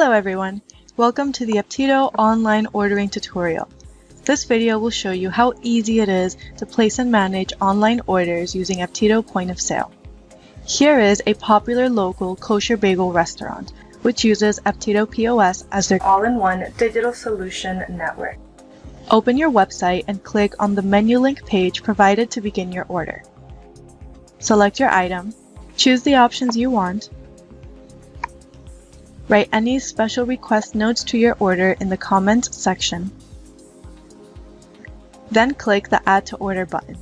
Hello everyone! Welcome to the Aptito online ordering tutorial. This video will show you how easy it is to place and manage online orders using Aptito Point of Sale. Here is a popular local kosher bagel restaurant, which uses Aptito POS as their all-in-one digital solution network. Open your website and click on the menu link page provided to begin your order. Select your item, choose the options you want, write any special request notes to your order in the comments section. Then click the Add to Order button.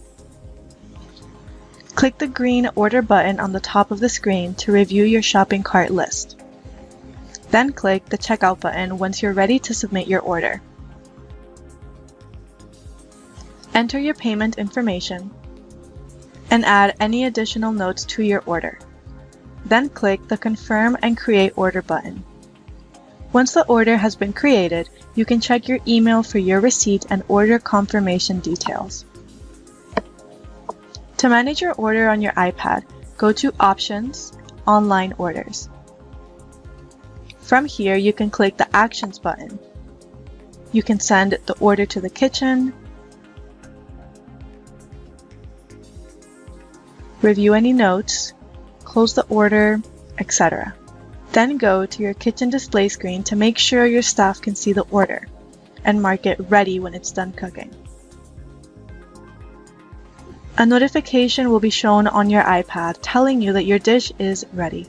Click the green Order button on the top of the screen to review your shopping cart list. Then click the Checkout button once you're ready to submit your order. Enter your payment information and add any additional notes to your order. Then click the Confirm and Create Order button. Once the order has been created, you can check your email for your receipt and order confirmation details. To manage your order on your iPad, go to Options, Online Orders. From here, you can click the Actions button. You can send the order to the kitchen, review any notes, close the order, etc. Then go to your kitchen display screen to make sure your staff can see the order and mark it ready when it's done cooking. A notification will be shown on your iPad telling you that your dish is ready.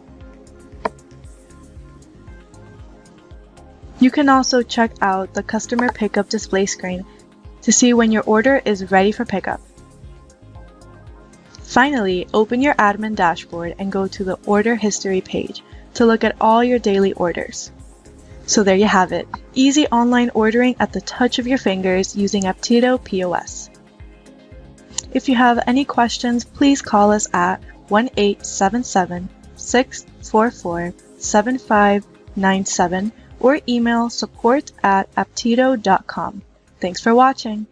You can also check out the customer pickup display screen to see when your order is ready for pickup. Finally, open your admin dashboard and go to the Order History page to look at all your daily orders. So there you have it, easy online ordering at the touch of your fingers using Aptito POS. If you have any questions, please call us at 1-877-644-7597 or email support@aptito.com. Thanks for watching.